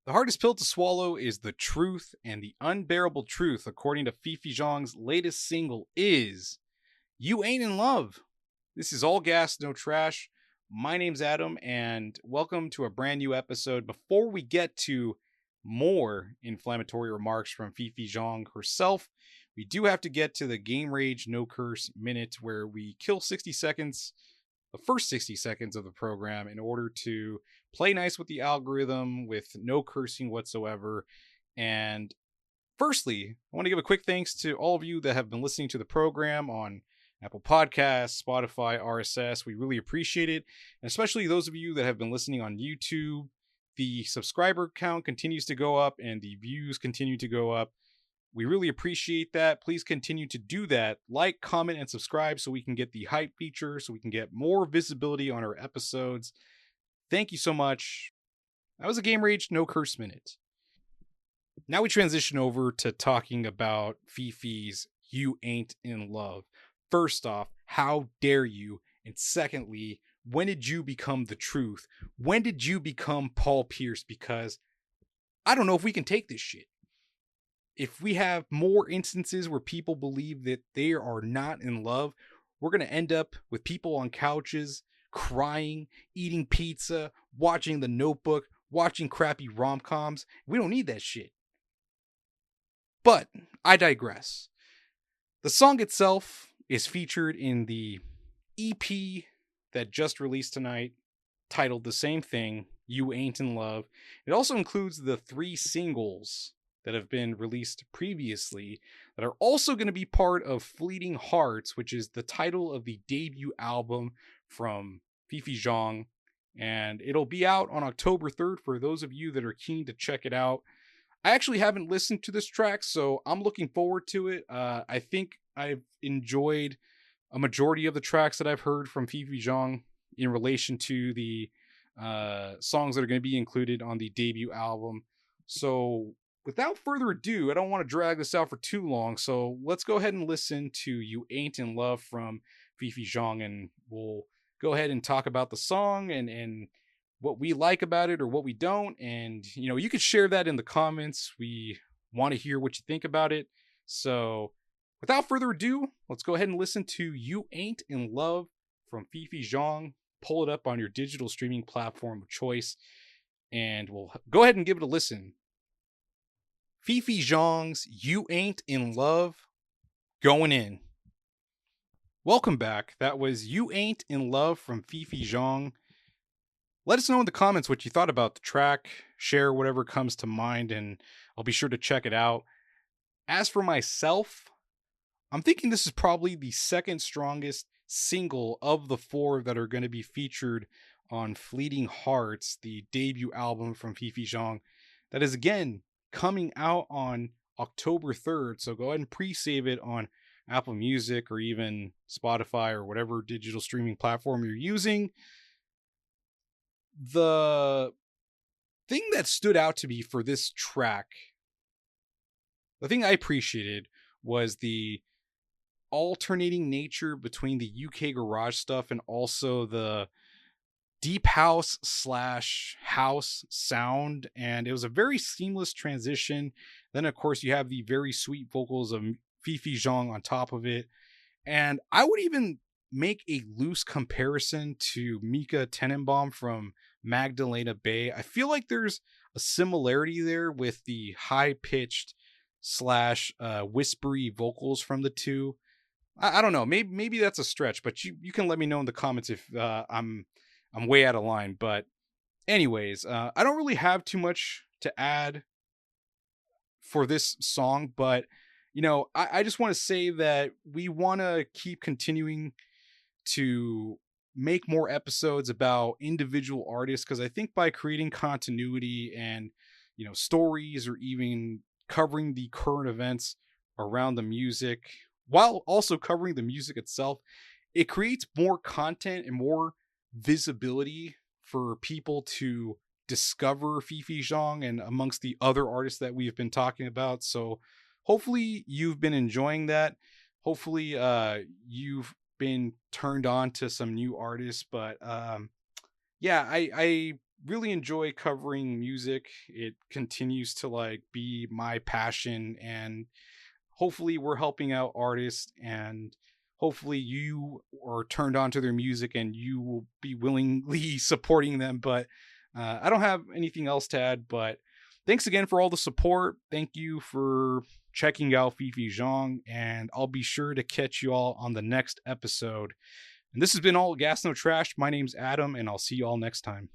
The hardest pill to swallow is the truth, and the unbearable truth, according to Fifi Zhang's latest single, is You Ain't in Love. This is All Gas, No Trash. My name's Adam, and welcome to a brand new episode. Before we get to more inflammatory remarks from Fifi Zhang herself, we do have to get to the Game Rage No Curse minute where we kill 60 seconds, the first 60 seconds of the program, in order to play nice with the algorithm with no cursing whatsoever. And firstly, I want to give a quick thanks to all of you that have been listening to the program on Apple Podcasts, Spotify, RSS. We really appreciate it. And especially those of you that have been listening on YouTube. The subscriber count continues to go up and the views continue to go up. We really appreciate that. Please continue to do that. Like, comment, and subscribe so we can get the hype feature, so we can get more visibility on our episodes. Thank you so much. That was a Game Rage No Curse Minute. Now we transition over to talking about Fifi's You Ain't in Love. First off, how dare you? And secondly, when did you become the truth? When did you become Paul Pierce? Because I don't know if we can take this shit. If we have more instances where people believe that they are not in love, we're going to end up with people on couches crying, eating pizza, watching The Notebook, watching crappy rom-coms. We don't need that shit. But I digress. The song itself is featured in the EP that just released tonight, titled the same thing, You Ain't in Love. It also includes the 3 singles that have been released previously that are also going to be part of Fleeting Hearts, which is the title of the debut album from Fifi Zhang. And it'll be out on October 3rd for those of you that are keen to check it out. I actually haven't listened to this track, so I'm looking forward to it. I think I've enjoyed a majority of the tracks that I've heard from Fifi Zhang in relation to the songs that are going to be included on the debut album. So without further ado, I don't want to drag this out for too long, so let's go ahead and listen to You Ain't in Love from Fifi Zhang, and we'll go ahead and talk about the song and what we like about it or what we don't. And, you know, you could share that in the comments. We want to hear what you think about it. So without further ado, let's go ahead and listen to You Ain't in Love from Fifi Zhang. Pull it up on your digital streaming platform of choice, and we'll go ahead and give it a listen. Fifi Zhang's You Ain't in Love, going in. Welcome back. That was You Ain't in Love from Fifi Zhang. Let us know in the comments what you thought about the track. Share whatever comes to mind, and I'll be sure to check it out. As for myself, I'm thinking this is probably the second strongest single of the 4 that are going to be featured on Fleeting Hearts, the debut album from Fifi Zhang. That is, again, coming out on October 3rd. So go ahead and pre-save it on Apple Music or even Spotify or whatever digital streaming platform you're using. The thing that stood out to me for this track, the thing I appreciated, was the alternating nature between the UK garage stuff and also the deep house / house sound. And it was a very seamless transition. Then, of course, you have the very sweet vocals of Fifi Zhang on top of it. And I would even make a loose comparison to Mika Tenenbaum from Magdalena Bay. I feel like there's a similarity there with the high-pitched / whispery vocals from the two. I don't know. Maybe that's a stretch, but you can let me know in the comments if I'm way out of line. But anyways, I don't really have too much to add for this song, but you know, I just want to say that we want to keep continuing to make more episodes about individual artists, because I think by creating continuity and, you know, stories, or even covering the current events around the music while also covering the music itself, it creates more content and more visibility for people to discover Fifi Zhang and amongst the other artists that we've been talking about. So hopefully you've been enjoying that. Hopefully you've been turned on to some new artists. But yeah, I really enjoy covering music. It continues to like be my passion, and hopefully we're helping out artists, and hopefully you are turned on to their music and you will be willingly supporting them. But I don't have anything else to add, but thanks again for all the support. Thank you for checking out Fifi Zhang, and I'll be sure to catch you all on the next episode. And this has been All Gas No Trash. My name's Adam, and I'll see you all next time.